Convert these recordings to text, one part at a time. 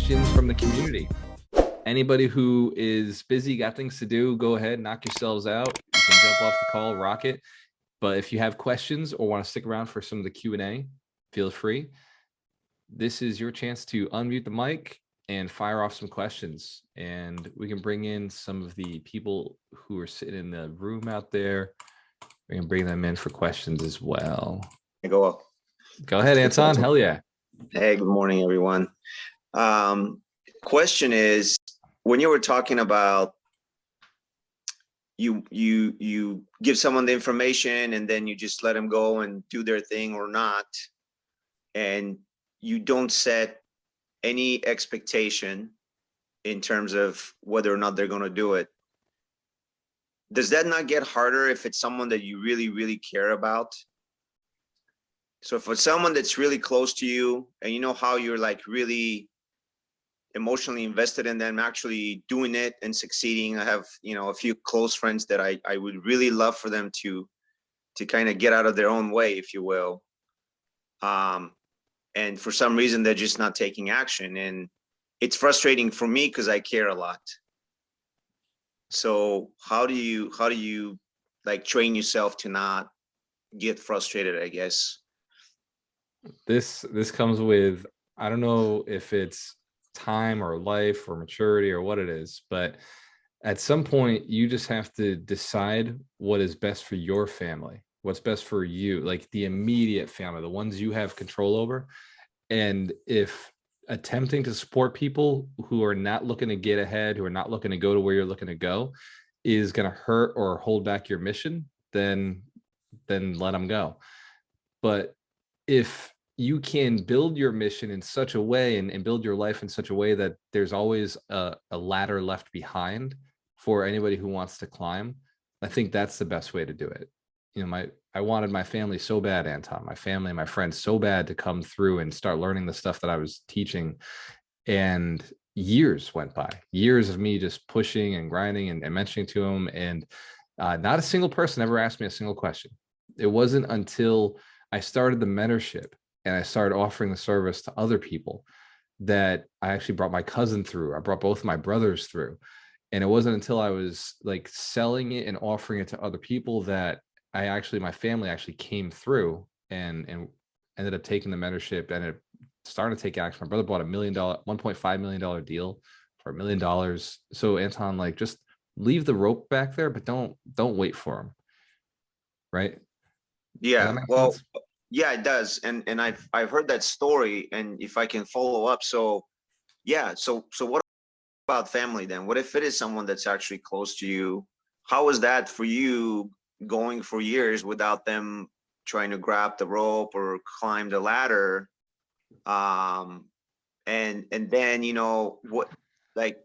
questions from the community. Anybody who is busy, got things to do, go ahead, knock yourselves out. You can jump off the call, rock it. But if you have questions or want to stick around for some of the Q&A, feel free. This is your chance to unmute the mic and fire off some questions. And we can bring in some of the people who are sitting in the room out there. We can bring them in for questions as well. Go ahead, Anton. Hell yeah. Hey, good morning, everyone. Question is, when you were talking about you give someone the information and then you just let them go and do their thing or not, and you don't set any expectation in terms of whether or not they're going to do it, does that not get harder if it's someone that you really, really care about? So for someone that's really close to you and you know how you're like really emotionally invested in them actually doing it and succeeding. I have, a few close friends that I would really love for them to kind of get out of their own way, if you will. And for some reason, they're just not taking action. And it's frustrating for me because I care a lot. So how do you like train yourself to not get frustrated, I guess? This comes with, I don't know if it's time or life or maturity or what it is, but at some point you just have to decide what is best for your family, what's best for you, like the immediate family, the ones you have control over. And if attempting to support people who are not looking to get ahead, who are not looking to go to where you're looking to go, is going to hurt or hold back your mission, then let them go. But if you can build your mission in such a way and build your life in such a way that there's always a ladder left behind for anybody who wants to climb, I think that's the best way to do it. I wanted my family so bad, Anton, my family and my friends so bad to come through and start learning the stuff that I was teaching. And years went by, years of me just pushing and grinding and mentioning to them. And not a single person ever asked me a single question. It wasn't until I started the mentorship and I started offering the service to other people that I actually brought my cousin through. I brought both of my brothers through. And it wasn't until I was like selling it and offering it to other people that my family actually came through and ended up taking the mentorship, and it started to take action. My brother bought $1.5 million deal for $1 million. So Anton, like, just leave the rope back there, but don't wait for him. Right. Yeah. Well, sense? Yeah, it does. And I've heard that story, and if I can follow up. So yeah. So what about family then? What if it is someone that's actually close to you? How was that for you going for years without them trying to grab the rope or climb the ladder? And then, what, like,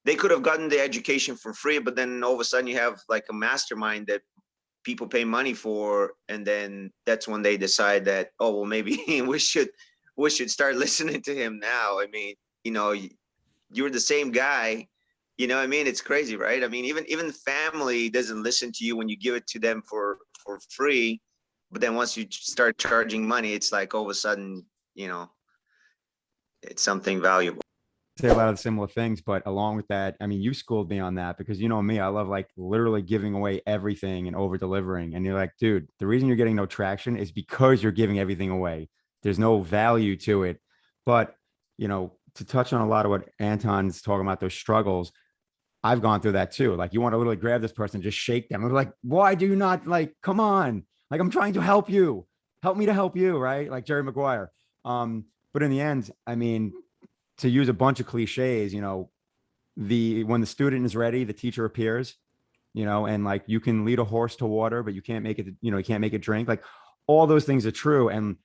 they could have gotten the education for free, but then all of a sudden you have like a mastermind that people pay money for, and then that's when they decide that, oh well, maybe we should start listening to him now. I mean, you're the same guy, I mean, it's crazy, right? I mean, even family doesn't listen to you when you give it to them for free, but then once you start charging money, it's like all of a sudden, it's something valuable. Say a lot of similar things, but along with that, I mean, you schooled me on that, because you know me, I love like literally giving away everything and over delivering. And you're like, dude, the reason you're getting no traction is because you're giving everything away. There's no value to it. But, to touch on a lot of what Anton's talking about, those struggles, I've gone through that too. Like, you want to literally grab this person, just shake them. I'm like, why do you not, like, come on, like, I'm trying to help you, help me to help you. Right. Like Jerry Maguire. But in the end, I mean, to use a bunch of cliches, when the student is ready, the teacher appears, and like, you can lead a horse to water, but you can't make it, you can't make it drink. Like, all those things are true. And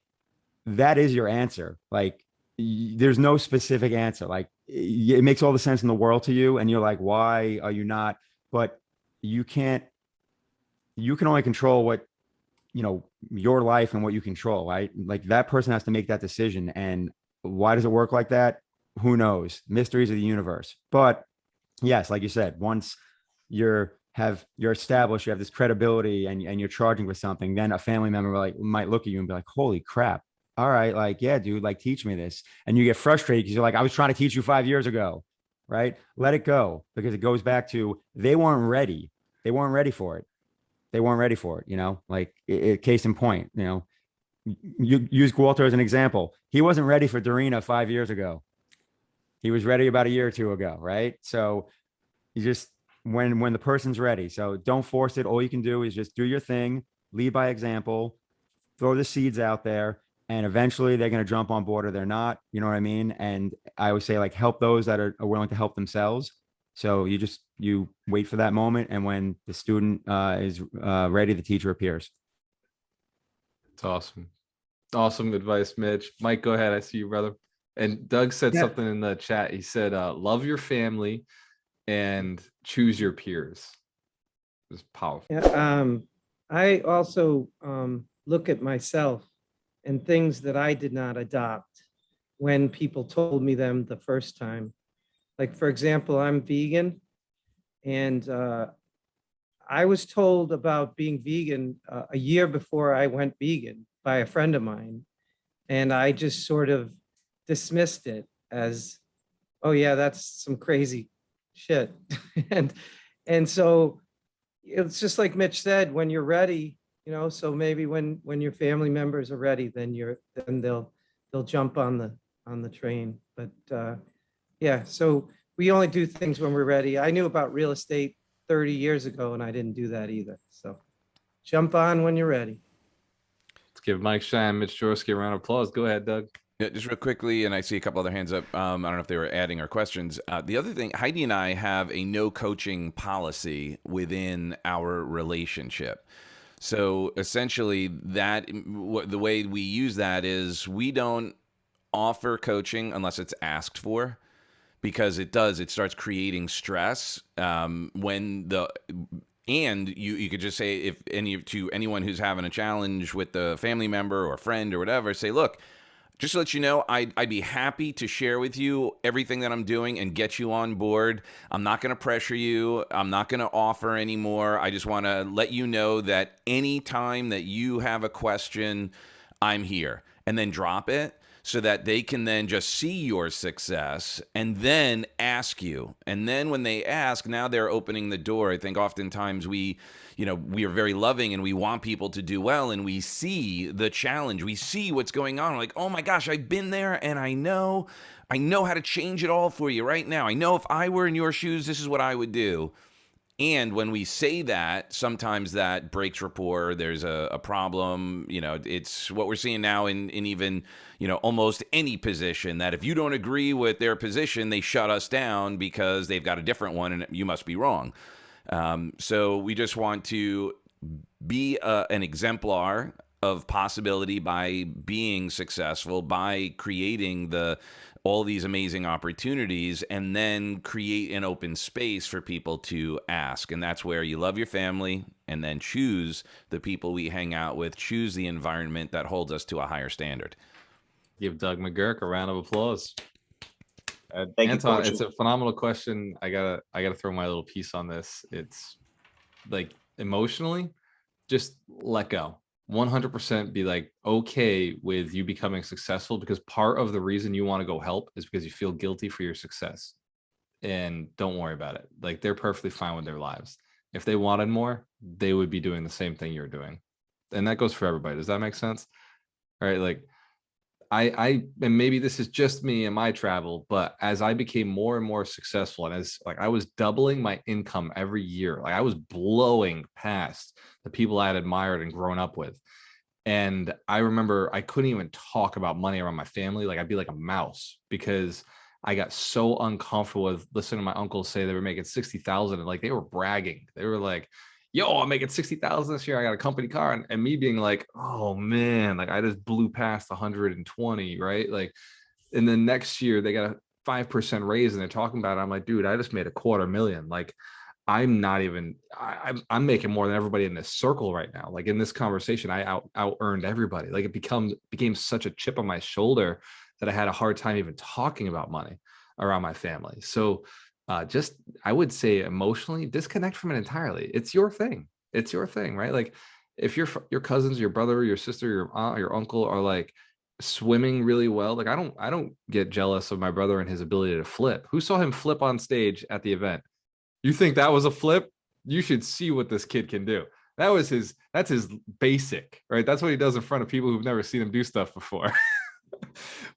that is your answer. Like, there's no specific answer. Like, it makes all the sense in the world to you. And you're like, why are you not? But you can only control what, your life and what you control, right? Like, that person has to make that decision. And why does it work like that? Who knows? Mysteries of the universe. But yes, like you said, once you're established, you have this credibility, and you're charging with something, then a family member might look at you and be like, holy crap, all right, like, yeah, dude, like, teach me this. And you get frustrated because you're like, I was trying to teach you 5 years ago, right? Let it go, because it goes back to they weren't ready. They weren't ready for it. They weren't ready for it, like case in point, you use Walter as an example. He wasn't ready for Dorina 5 years ago. He was ready about a year or two ago, right? So you just, when the person's ready. So don't force it. All you can do is just do your thing, lead by example, throw the seeds out there, and eventually they're going to jump on board or they're not. You know what I mean? And I always say, like, help those that are willing to help themselves. So you wait for that moment, and when the student is ready, the teacher appears. It's awesome. Awesome advice, Mitch. Mike, go ahead. I see you, brother. And Doug said something in the chat. He said, love your family and choose your peers. It's powerful. Yeah, I also look at myself and things that I did not adopt when people told me them the first time. Like, for example, I'm vegan, and I was told about being vegan a year before I went vegan by a friend of mine. And I just sort of dismissed it as, oh yeah, that's some crazy shit. and so it's just like Mitch said, when you're ready, so maybe when your family members are ready, then they'll jump on the train. But yeah, so we only do things when we're ready. I knew about real estate 30 years ago, and I didn't do that either. So jump on when you're ready. Let's give Mike Shine, Mitch Jorsky a round of applause. Go ahead, Doug. Yeah, just real quickly, and I see a couple other hands up. I don't know if they were adding or questions. The other thing, Heidi and I have a no coaching policy within our relationship. So essentially, the way we use that is we don't offer coaching unless it's asked for, because it starts creating stress and you could just say, to anyone who's having a challenge with a family member or friend or whatever, say, look, just to let you know, I'd be happy to share with you everything that I'm doing and get you on board. I'm not going to pressure you. I'm not going to offer anymore. I just want to let you know that anytime that you have a question, I'm here. And then drop it, so that they can then just see your success and then ask you. And then when they ask, now they're opening the door. I think oftentimes we are very loving and we want people to do well, and we see the challenge. We see what's going on. We're like, oh my gosh, I've been there, and I know how to change it all for you right now. I know if I were in your shoes, this is what I would do. And when we say that, sometimes that breaks rapport. There's a problem. It's what we're seeing now in even, almost any position, that if you don't agree with their position, they shut us down because they've got a different one and you must be wrong. So we just want to be an exemplar of possibility by being successful, by creating all these amazing opportunities, and then create an open space for people to ask. And that's where you love your family, and then choose the people we hang out with, choose the environment that holds us to a higher standard. Give Doug McGurk a round of applause. Thank Anton, you, it's a phenomenal question. I gotta throw my little piece on this. It's like, emotionally, just let go. 100% be like okay with you becoming successful, because part of the reason you want to go help is because you feel guilty for your success. And don't worry about it. Like, they're perfectly fine with their lives. If they wanted more, they would be doing the same thing you're doing. And that goes for everybody. Does that make sense? All right. Like, and maybe this is just me and my travel, but as I became more and more successful, and as like I was doubling my income every year, like I was blowing past the people I had admired and grown up with. And I remember I couldn't even talk about money around my family. Like, I'd be like a mouse, because I got so uncomfortable with listening to my uncles say they were making 60,000, and like they were bragging. They were like, yo, I'm making 60,000 this year. I got a company car. And me being like, oh man, like I just blew past 120, right? Like, and then next year they got a 5% raise and they're talking about it. I'm like, dude, I just made $250,000. Like, I'm not even, I'm making more than everybody in this circle right now. Like, in this conversation, I out earned everybody. Like, it became such a chip on my shoulder that I had a hard time even talking about money around my family. So I would say, emotionally disconnect from it entirely. It's your thing. It's your thing, right? Like, if your cousins, your brother, your sister, your aunt, your uncle are like, swimming really well. Like I don't get jealous of my brother and his ability to flip. Who saw him flip on stage at the event? You think that was a flip? You should see what this kid can do. That's his basic, right? That's what he does in front of people who've never seen him do stuff before.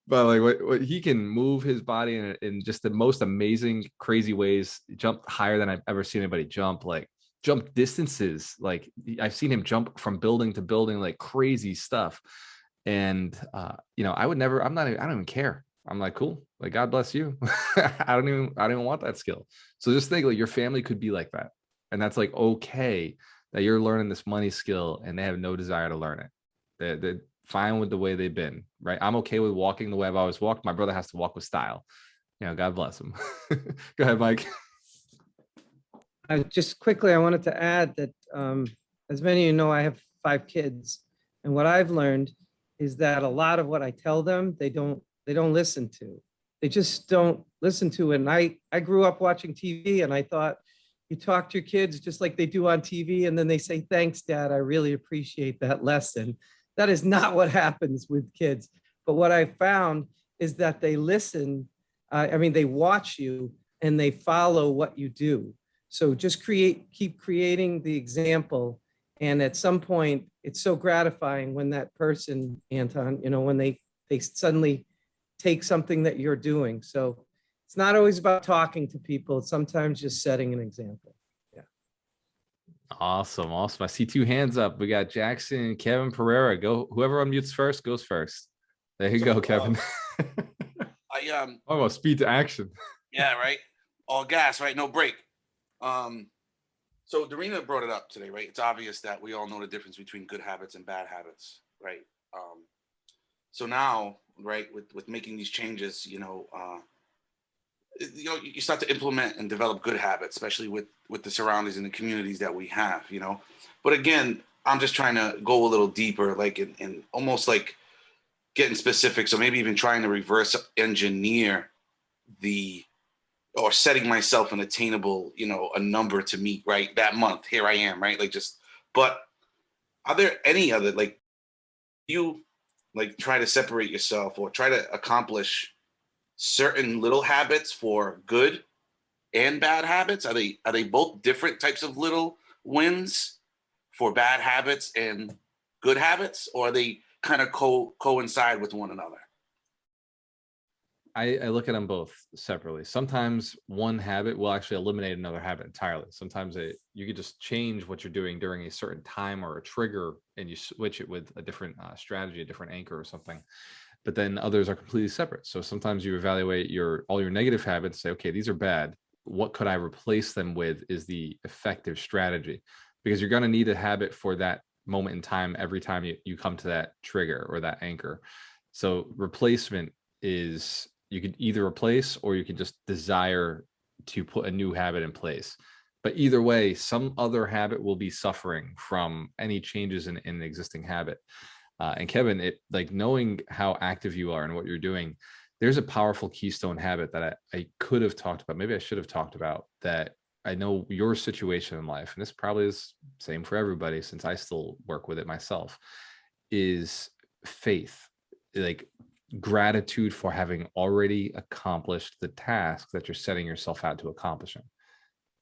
But like what he can move his body in just the most amazing, crazy ways, jump higher than I've ever seen anybody jump, like jump distances. Like I've seen him jump from building to building, like crazy stuff. And I would never, I don't even care. I'm like, cool, like God bless you. I don't even want that skill. So just think like your family could be like that. And that's like okay that you're learning this money skill and they have no desire to learn it. They're fine with the way they've been, right? I'm okay with walking the way I've always walked. My brother has to walk with style. God bless him. Go ahead, Mike. Just quickly, I wanted to add that as many of you know, I have 5 kids. And what I've learned is that a lot of what I tell them, they don't listen to. They just don't listen to it. And I grew up watching TV and I thought you talk to your kids just like they do on TV. And then they say, thanks, Dad. I really appreciate that lesson. That is not what happens with kids. But what I found is that they listen. They watch you and they follow what you do. So just keep creating the example. And at some point, it's so gratifying when that person, Anton, when they suddenly take something that you're doing. So it's not always about talking to people. It's sometimes just setting an example. Yeah. Awesome. I see 2 hands up. We got Jackson and Kevin Pereira. Go. Whoever unmutes first goes first. There you go, Kevin. Almost speed to action. Yeah, right. All gas, right? No break. So Darina brought it up today, right? It's obvious that we all know the difference between good habits and bad habits, right? So now, right, with making these changes, you start to implement and develop good habits, especially with the surroundings and the communities that we have, But again, I'm just trying to go a little deeper, like in almost like getting specific. So maybe even trying to reverse engineer or setting myself an attainable, a number to meet, right? That month, here I am, right? But are there any other, you try to separate yourself or try to accomplish certain little habits for good and bad habits? Are they both different types of little wins for bad habits and good habits, or are they kind of coincide with one another? I look at them both separately. Sometimes one habit will actually eliminate another habit entirely. Sometimes you could just change what you're doing during a certain time or a trigger, and you switch it with a different strategy, a different anchor or something. But then others are completely separate. So sometimes you evaluate all your negative habits, say, okay, these are bad. What could I replace them with is the effective strategy, because you're going to need a habit for that moment in time every time you come to that trigger or that anchor. So replacement is, you could either replace or you can just desire to put a new habit in place. But either way, some other habit will be suffering from any changes in an existing habit. And Kevin, knowing how active you are and what you're doing, there's a powerful keystone habit that I could have talked about. Maybe I should have talked about that. I know your situation in life, and this probably is same for everybody since I still work with it myself, is faith, gratitude for having already accomplished the task that you're setting yourself out to accomplishing.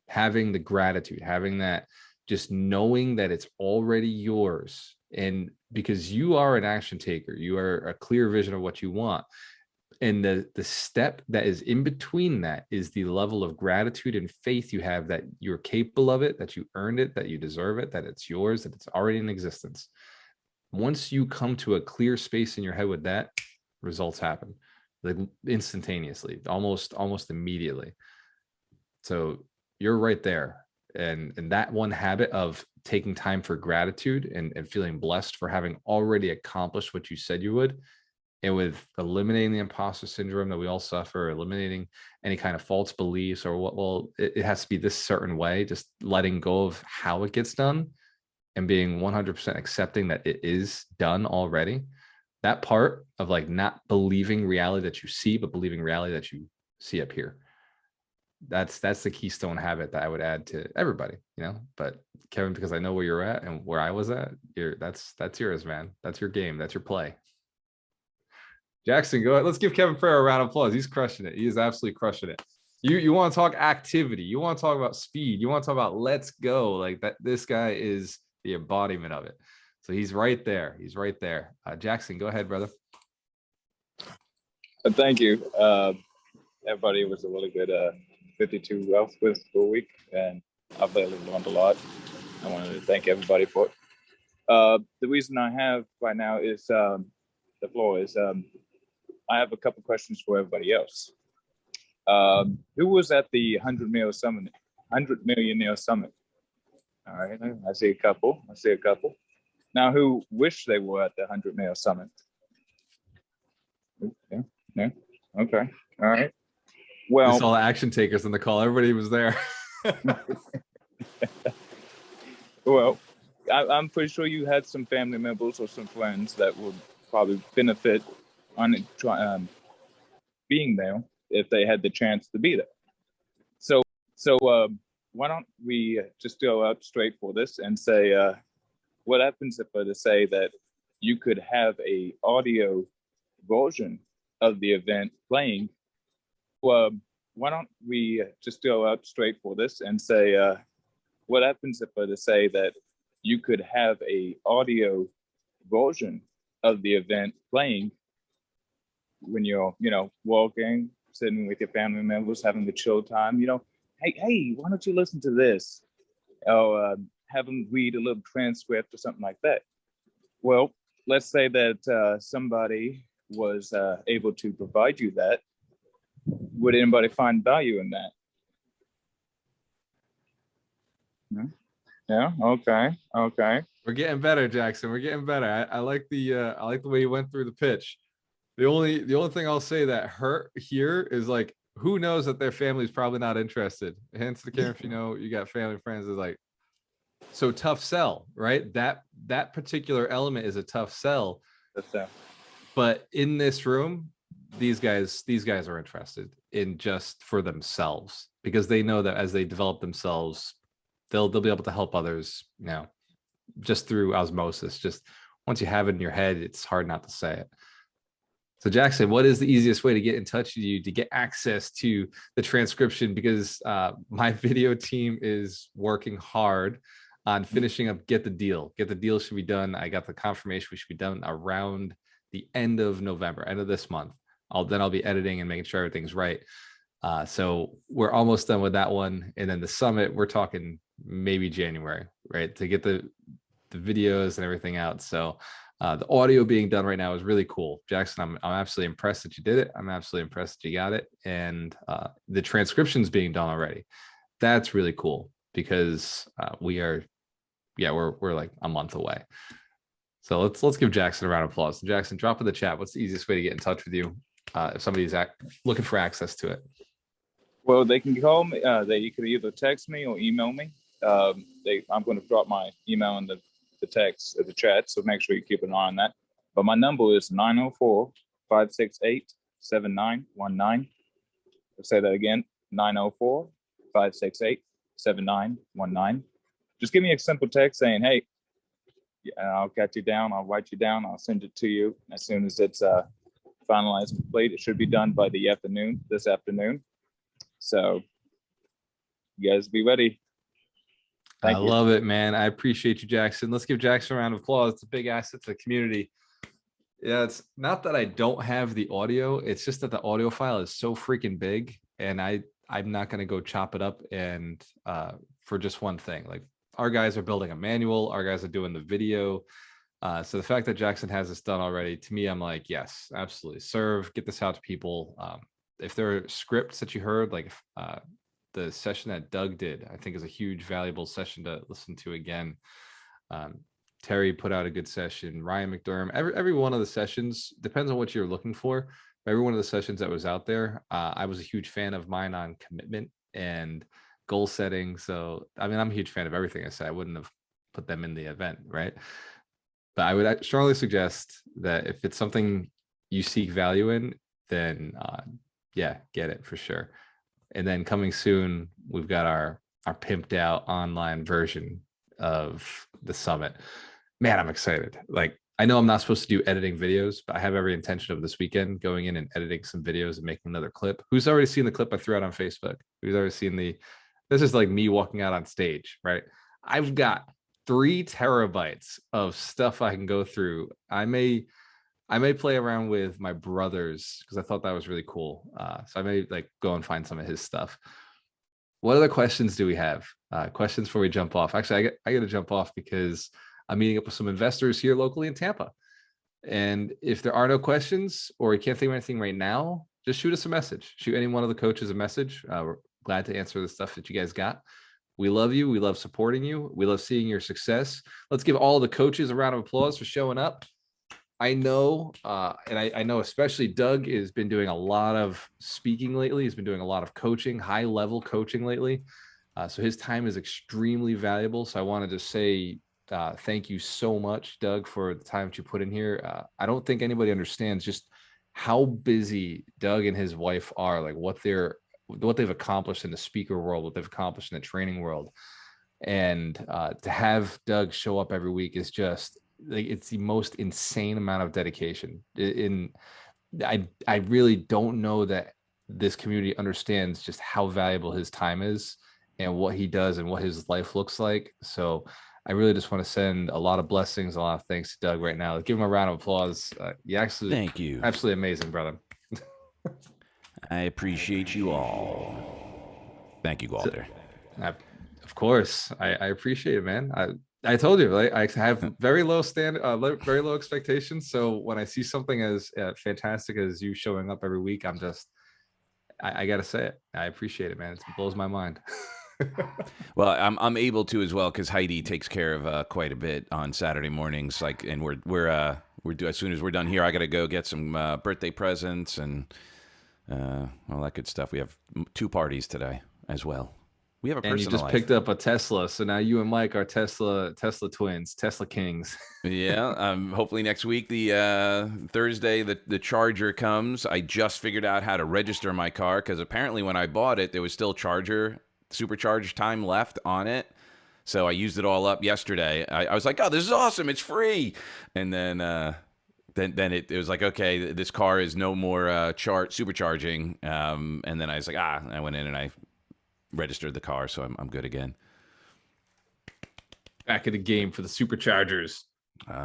Having the gratitude, having that, just knowing that it's already yours. And because you are an action taker, you are a clear vision of what you want. And the step that is in between that is the level of gratitude and faith you have that you're capable of it, that you earned it, that you deserve it, that it's yours, that it's already in existence. Once you come to a clear space in your head with that, results happen instantaneously, almost immediately. So you're right there. And that one habit of taking time for gratitude and feeling blessed for having already accomplished what you said you would, and with eliminating the imposter syndrome that we all suffer, eliminating any kind of false beliefs or it has to be this certain way, just letting go of how it gets done and being 100% accepting that it is done already. That part of not believing reality that you see, but believing reality that you see up here. That's the keystone habit that I would add to everybody, but Kevin, because I know where you're at and where I was at, that's yours, man. That's your game. That's your play. Jackson, go ahead. Let's give Kevin Farrow a round of applause. He's crushing it. He is absolutely crushing it. You want to talk activity. You want to talk about speed. You want to talk about let's go. Like that. This guy is the embodiment of it. So he's right there. He's right there. Jackson, go ahead, brother. Thank you. Everybody, it was a really good 52 Wealth Whisper week, and I've really learned a lot. I wanted to thank everybody for it. The reason I have right now is the floor is I have a couple questions for everybody else. Who was at the 100 Millionaire Summit? All right, I see a couple. Now, who wish they were at the 100 Millionaire Summit? Okay. Yeah. Okay. All right. Well, it's all the action takers in the call. Everybody was there. Well, I'm pretty sure you had some family members or some friends that would probably benefit on being there if they had the chance to be there. So why don't we just go out straight for this and say, what happens if I to say that you could have a audio version of the event playing? Well, why don't we just go out straight for this and say, what happens if I to say that you could have a audio version of the event playing when you're, walking, sitting with your family members, having the chill time, hey, why don't you listen to this? Or have them read a little transcript or something like that. Well, let's say that somebody was able to provide you that. Would anybody find value in that? No? Yeah. Okay. We're getting better, Jackson. We're getting better. I like the way you went through the pitch. The only thing I'll say that hurt here is like, who knows that their family's probably not interested. Hence the camera, if you got family friends, is like, so tough sell, right? That particular element is a tough sell. But in this room, these guys are interested in just for themselves, because they know that as they develop themselves, they'll be able to help others, just through osmosis. Just once you have it in your head, it's hard not to say it. So Jackson, what is the easiest way to get in touch with you to get access to the transcription? Because my video team is working hard on finishing up Get the Deal. Get the Deal should be done. I got the confirmation we should be done around the end of November, end of this month. I'll be editing and making sure everything's right. So we're almost done with that one. And then the summit, we're talking maybe January, right? To get the videos and everything out. So the audio being done right now is really cool. Jackson, I'm absolutely impressed that you did it. I'm absolutely impressed that you got it. And the transcription's being done already. That's really cool, because we're like a month away. So let's give Jackson a round of applause. Jackson, drop in the chat. What's the easiest way to get in touch with you if somebody's looking for access to it? Well, they can call me. You could either text me or email me. I'm going to drop my email in the text of the chat, so make sure you keep an eye on that. But my number is 904-568-7919. I'll say that again, 904-568-7919. Just give me a simple text saying, hey, I'll get you down, I'll write you down, I'll send it to you as soon as it's finalized and complete. It should be done by this afternoon. So you guys be ready. I love it, man. I appreciate you, Jackson. Let's give Jackson a round of applause. It's a big asset to the community. Yeah, it's not that I don't have the audio. It's just that the audio file is so freaking big, and I'm not going to go chop it up and for just one thing. Like, our guys are building a manual. Our guys are doing the video. So the fact that Jackson has this done already, to me, I'm like, yes, absolutely. Get this out to people. If there are scripts that you heard, like the session that Doug did, I think is a huge, valuable session to listen to again. Terry put out a good session. Ryan McDermott, every one of the sessions, depends on what you're looking for. Every one of the sessions that was out there, I was a huge fan of mine on commitment and goal setting. So, I mean, I'm a huge fan of everything I said. I wouldn't have put them in the event, right? But I would strongly suggest that if it's something you seek value in, then yeah, get it for sure. And then coming soon, we've got our pimped out online version of the summit. Man, I'm excited. Like, I know I'm not supposed to do editing videos, but I have every intention of this weekend going in and editing some videos and making another clip. Who's already seen the clip I threw out on Facebook? Who's already seen this is like me walking out on stage, right? I've got 3 terabytes of stuff I can go through. I may play around with my brothers because I thought that was really cool. So I may like go and find some of his stuff. What other questions do we have? Questions before we jump off? Actually, I got to jump off because I'm meeting up with some investors here locally in Tampa. And if there are no questions or you can't think of anything right now, just shoot us a message. Shoot any one of the coaches a message. We're glad to answer the stuff that you guys got. We love you. We love supporting you. We love seeing your success. Let's give all the coaches a round of applause for showing up. I know, and I know especially Doug has been doing a lot of speaking lately. He's been doing a lot of coaching, high-level coaching lately. So his time is extremely valuable. So I wanted to say thank you so much, Doug, for the time that you put in here. I don't think anybody understands just how busy Doug and his wife are, like what they've accomplished in the speaker world, what they've accomplished in the training world. And to have Doug show up every week is just like, it's the most insane amount of dedication. I really don't know that this community understands just how valuable his time is and what he does and what his life looks like. So I really just want to send a lot of blessings, a lot of thanks to Doug right now. Give him a round of applause. Thank you. Absolutely amazing, brother. I appreciate you all. Thank you, Walter. Of course, I appreciate it, man. I told you, like, I have very low very low expectations. So when I see something as fantastic as you showing up every week, I gotta say it. I appreciate it, man. It blows my mind. Well, I'm able to as well because Heidi takes care of quite a bit on Saturday mornings. Like, and we're as soon as we're done here, I got to go get some birthday presents and all that good stuff. We have 2 parties today as well. We have a personal and you just life. Picked up a Tesla, so now you and Mike are Tesla twins, Tesla kings. Yeah. Hopefully next week, the Thursday, the charger comes. I just figured out how to register my car because apparently when I bought it, there was still supercharge time left on it. So I used it all up yesterday. I was like, oh, this is awesome. It's free. And then it was like, okay, this car is no more supercharging. And then I was like, I went in and I registered the car, so I'm good again. Back in the game for the superchargers.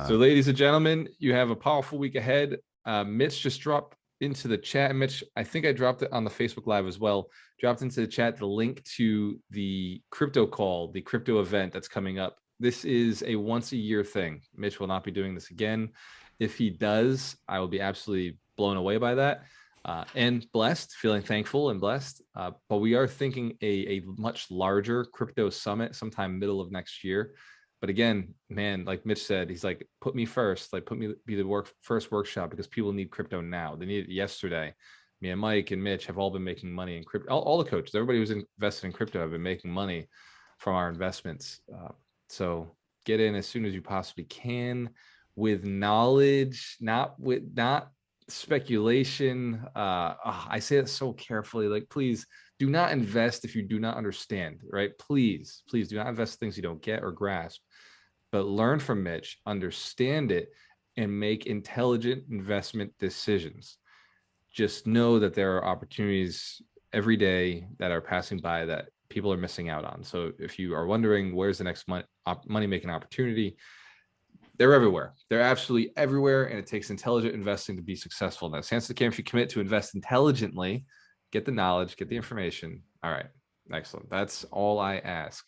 So ladies and gentlemen, you have a powerful week ahead. Mitch just dropped into the chat. Mitch, I think I dropped it on the Facebook Live as well. Dropped into the chat the link to the crypto call, the crypto event that's coming up. This is a once a year thing. Mitch will not be doing this again. If he does, I will be absolutely blown away by that. And blessed, feeling thankful and blessed. But we are thinking a much larger crypto summit sometime middle of next year. But again, man, like Mitch said, he's like, put me first, like be the first workshop because people need crypto now. They need it yesterday. Me and Mike and Mitch have all been making money in crypto. All the coaches, everybody who's invested in crypto have been making money from our investments. So get in as soon as you possibly can with knowledge, not speculation. I say it so carefully, like, please do not invest if you do not understand, right? Please do not invest in things you don't get or grasp, but learn from Mitch, understand it, and make intelligent investment decisions. Just know that there are opportunities every day that are passing by that people are missing out on. So if you are wondering where's the next money-making opportunity, they're everywhere. They're absolutely everywhere, and it takes intelligent investing to be successful in that. Hence the camp, if you commit to invest intelligently, get the knowledge, get the information. All right, excellent. That's all I ask.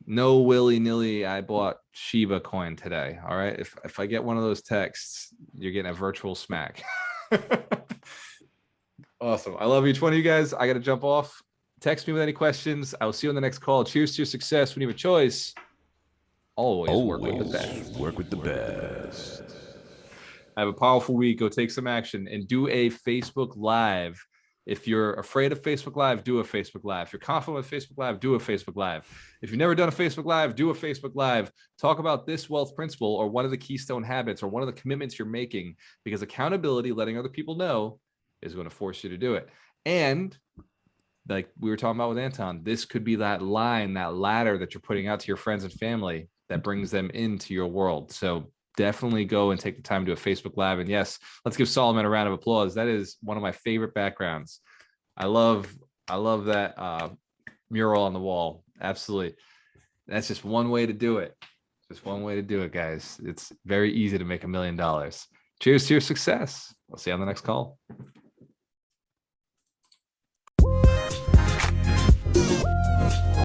No willy-nilly, I bought Shiba coin today. All right, if I get one of those texts, you're getting a virtual smack. Awesome. I love each one of you guys. I got to jump off. Text me with any questions. I will see you on the next call. Cheers to your success. When you have a choice, always work with the best. Work with the best. Have a powerful week. Go take some action and do a Facebook Live. If you're afraid of Facebook Live, do a Facebook Live. If you're confident with Facebook Live, do a Facebook Live. If you've never done a Facebook Live, do a Facebook Live. Talk about this wealth principle or one of the Keystone Habits or one of the commitments you're making, because accountability, letting other people know, is going to force you to do it. And like we were talking about with Anton, this could be that line, that ladder that you're putting out to your friends and family that brings them into your world. So definitely go and take the time to do a Facebook Live. And yes, let's give Solomon a round of applause. That is one of my favorite backgrounds. I love that mural on the wall. Absolutely. That's just one way to do it. Just one way to do it, guys. It's very easy to make $1 million. Cheers to your success. We'll see you on the next call.